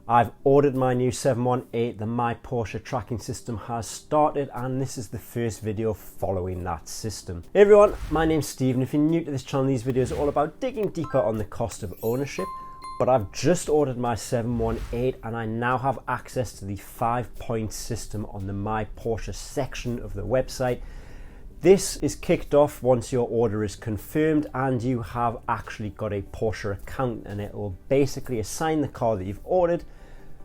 I've ordered my new 718, the My Porsche tracking system has started, and this is the first video following that system. Hey everyone, my name's Steve, and if you're new to this channel, these videos are all about digging deeper on the cost of ownership. But I've just ordered my 718 and I now have access to the 5-point system on the My Porsche section of the website. This is kicked off once your order is confirmed and you have actually got a Porsche account, and it will basically assign the car that you've ordered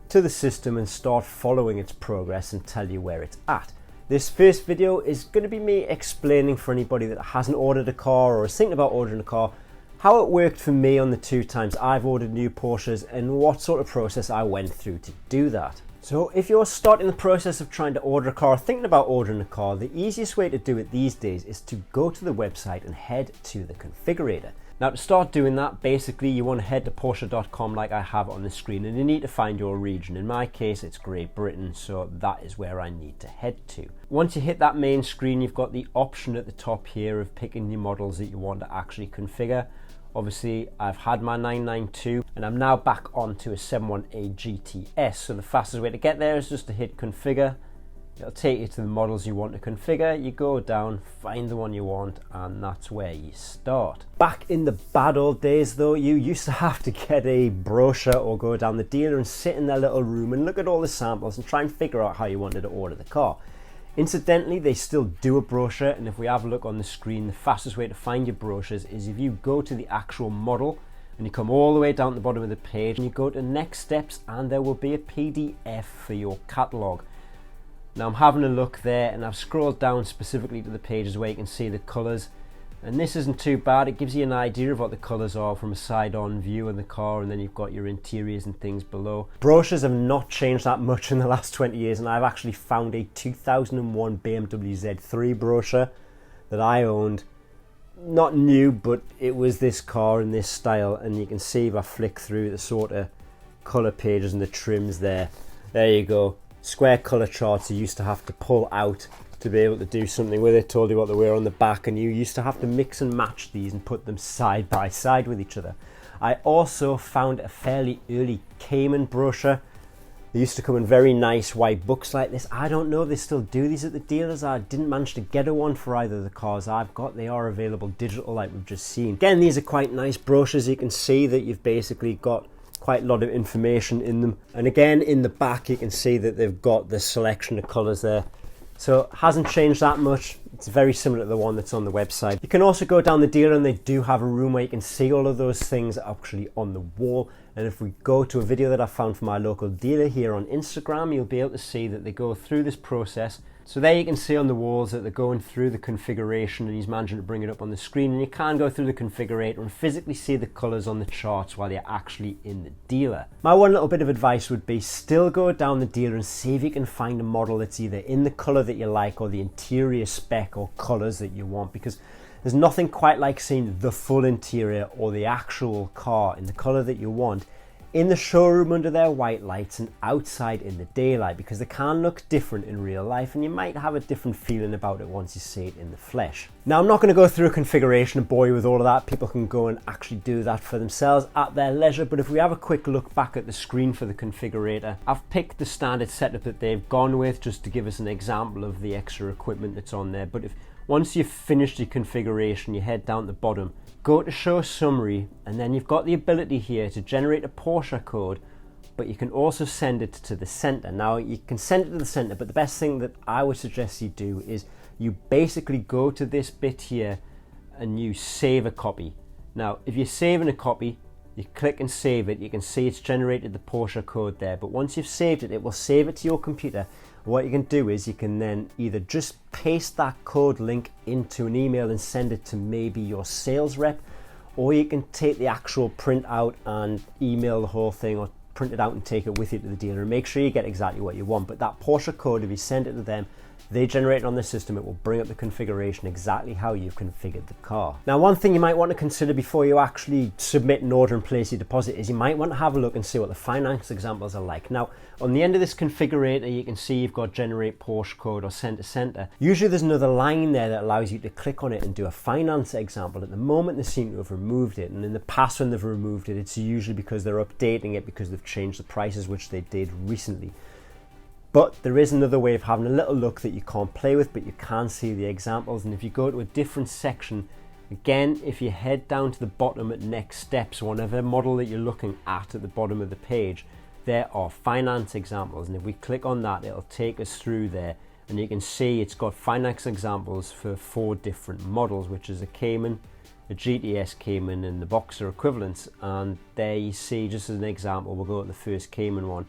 to the system and start following its progress and tell you where it's at. This first video is going to be me explaining for anybody that hasn't ordered a car or is thinking about ordering a car how it worked for me on the 2 times I've ordered new Porsches and what sort of process I went through to do that. So if you're starting the process of trying to order a car, thinking about ordering a car, the easiest way to do it these days is to go to the website and head to the configurator. Now to start doing that, basically you want to head to Porsche.com like I have on the screen, and you need to find your region. In my case it's Great Britain, so that is where I need to head to. Once you hit that main screen, you've got the option at the top here of picking the models that you want to actually configure. Obviously, I've had my 992 and I'm now back onto a 718 GTS. So the fastest way to get there is just to hit configure. It'll take you to the models you want to configure. You go down, find the one you want, and that's where you start. Back in the bad old days though, you used to have to get a brochure or go down the dealer and sit in their little room and look at all the samples and try and figure out how you wanted to order the car. Incidentally, they still do a brochure, and if we have a look on the screen, the fastest way to find your brochures is if you go to the actual model and you come all the way down to the bottom of the page and you go to next steps, and there will be a PDF for your catalogue. Now I'm having a look there and I've scrolled down specifically to the pages where you can see the colours, and this isn't too bad. It gives you an idea of what the colours are from a side-on view in the car, and then you've got your interiors and things below. Brochures have not changed that much in the last 20 years, and I've actually found a 2001 BMW Z3 brochure that I owned. Not new, but it was this car in this style, and you can see if I flick through the sort of colour pages and the trims there. There you go. Square colour charts you used to have to pull out to be able to do something with it. Told you what they were on the back, and you used to have to mix and match these and put them side by side with each other. I also found a fairly early Cayman brochure. They used to come in very nice white books like this. I don't know if they still do these at the dealers. I didn't manage to get a one for either of the cars I've got. They are available digital like we've just seen. Again, these are quite nice brochures. You can see that you've basically got quite a lot of information in them, and again in the back you can see that they've got the selection of colours there. So it hasn't changed that much. It's very similar to the one that's on the website. You can also go down the dealer and they do have a room where you can see all of those things actually on the wall. And if we go to a video that I found from my local dealer here on Instagram, you'll be able to see that they go through this process. So there you can see on the walls that they're going through the configuration, and he's managing to bring it up on the screen, and you can go through the configurator and physically see the colours on the charts while you're actually in the dealer. My one little bit of advice would be still go down the dealer and see if you can find a model that's either in the colour that you like or the interior spec or colours that you want, because there's nothing quite like seeing the full interior or the actual car in the colour that you want in the showroom under their white lights and outside in the daylight, because they can look different in real life and you might have a different feeling about it once you see it in the flesh. Now I'm not going to go through a configuration and bore you with all of that. People can go and actually do that for themselves at their leisure, but if we have a quick look back at the screen for the configurator, I've picked the standard setup that they've gone with just to give us an example of the extra equipment that's on there. But if once you've finished the configuration, you head down to the bottom, go to show summary, and then you've got the ability here to generate a Porsche code, but you can also send it to the center. Now you can send it to the center, but the best thing that I would suggest you do is you basically go to this bit here and you save a copy. Now if you're saving a copy, you click and save it, you can see it's generated the Porsche code there, but once you've saved it, it will save it to your computer. What you can do is you can then either just paste that code link into an email and send it to maybe your sales rep, or you can take the actual print out and email the whole thing, or print it out and take it with you to the dealer, and make sure you get exactly what you want. But that Porsche code, if you send it to them, they generate it on the system, it will bring up the configuration exactly how you've configured the car. Now one thing you might want to consider before you actually submit an order and place your deposit is you might want to have a look and see what the finance examples are like. Now on the end of this configurator you can see you've got generate Porsche code or send to center. Usually there's another line there that allows you to click on it and do a finance example. At the moment they seem to have removed it, and in the past when they've removed it, it's usually because they're updating it because they've have changed the prices, which they did recently. But there is another way of having a little look that you can't play with, but you can see the examples. And if you go to a different section, again, if you head down to the bottom at next steps, whatever model that you're looking at the bottom of the page, there are finance examples. And if we click on that, it'll take us through there. And you can see it's got finance examples for 4 different models, which is a Cayman, a GTS Cayman, and the Boxer equivalents. And there you see, just as an example, we'll go to the first Cayman one.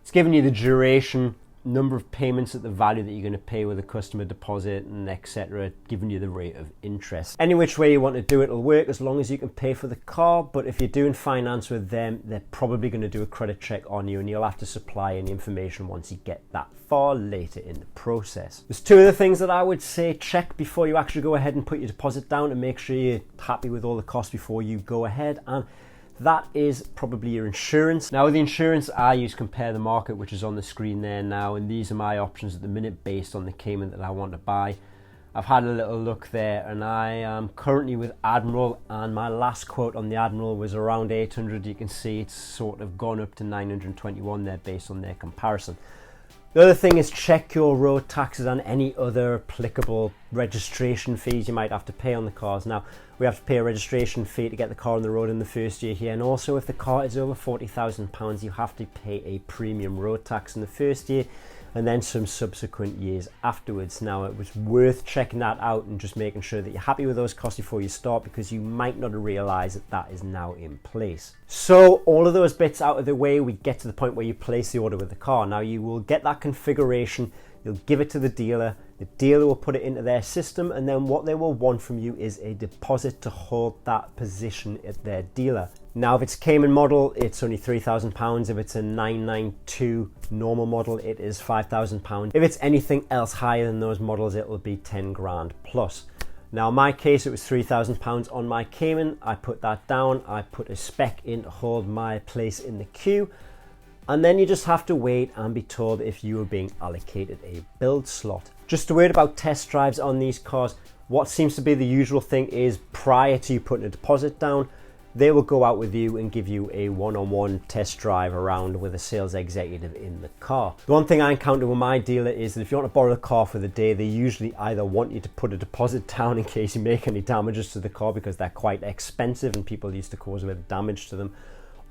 It's giving you the duration, number of payments at the value that you're going to pay with a customer deposit, and etc., giving you the rate of interest. Any which way you want to do it will work, as long as you can pay for the car. But if you're doing finance with them, they're probably going to do a credit check on you, and you'll have to supply any information once you get that far later in the process. There's 2 other things that I would say check before you actually go ahead and put your deposit down, and make sure you're happy with all the costs before you go ahead. And that is probably your insurance. Now with the insurance, I use Compare the Market, which is on the screen there now, and these are my options at the minute based on the Cayman that I want to buy. I've had a little look there, and I am currently with Admiral, and my last quote on the Admiral was around 800. You can see it's sort of gone up to 921 there based on their comparison. The other thing is check your road taxes and any other applicable registration fees you might have to pay on the cars. Now, we have to pay a registration fee to get the car on the road in the first year here, and also if the car is over £40,000, you have to pay a premium road tax in the first year, and then some subsequent years afterwards. Now, it was worth checking that out and just making sure that you're happy with those costs before you start, because you might not realize that that is now in place. So all of those bits out of the way, we get to the point where you place the order with the car. Now you will get that configuration, you'll give it to the dealer will put it into their system, and then what they will want from you is a deposit to hold that position at their dealer. Now if it's Cayman model, it's only £3,000. If it's a 992 normal model, it is £5,000. If it's anything else higher than those models, it will be 10 grand plus. Now in my case, it was £3,000 on my Cayman. I put that down, I put a spec in to hold my place in the queue, and then you just have to wait and be told if you are being allocated a build slot. Just a word about test drives on these cars. What seems to be the usual thing is, prior to you putting a deposit down, they will go out with you and give you a one-on-one test drive around with a sales executive in the car. The one thing I encounter with my dealer is that if you want to borrow the car for the day, they usually either want you to put a deposit down in case you make any damages to the car, because they're quite expensive and people used to cause a bit of damage to them.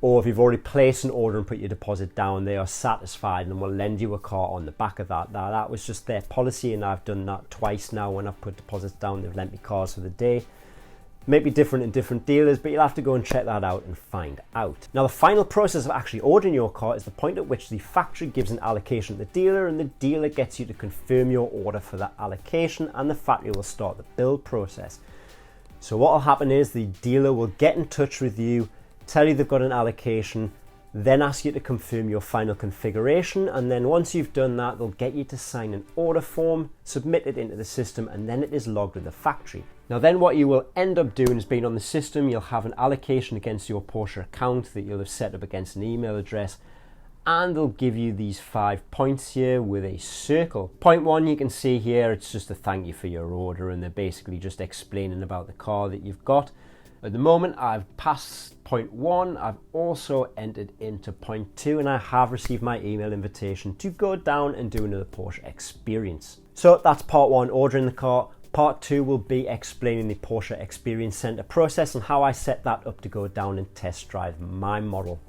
Or if you've already placed an order and put your deposit down, they are satisfied and will lend you a car on the back of that. Now that was just their policy, and I've done that twice now. When I've put deposits down, they've lent me cars for the day. May be different in different dealers, but you'll have to go and check that out and find out. Now the final process of actually ordering your car is the point at which the factory gives an allocation to the dealer, and the dealer gets you to confirm your order for that allocation, and the factory will start the build process. So what will happen is the dealer will get in touch with you, tell you they've got an allocation, then ask you to confirm your final configuration, and then once you've done that, they'll get you to sign an order form, submit it into the system, and then it is logged with the factory. Now then what you will end up doing is, being on the system, you'll have an allocation against your Porsche account that you'll have set up against an email address, and they'll give you these 5 points here with a circle. Point 1, you can see here, it's just a thank you for your order, and they're basically just explaining about the car that you've got. At the moment, I've passed point 1. I've also entered into point 2, and I have received my email invitation to go down and do another Porsche experience. So that's part 1, ordering the car. Part 2 will be explaining the Porsche Experience Center process and how I set that up to go down and test drive my model.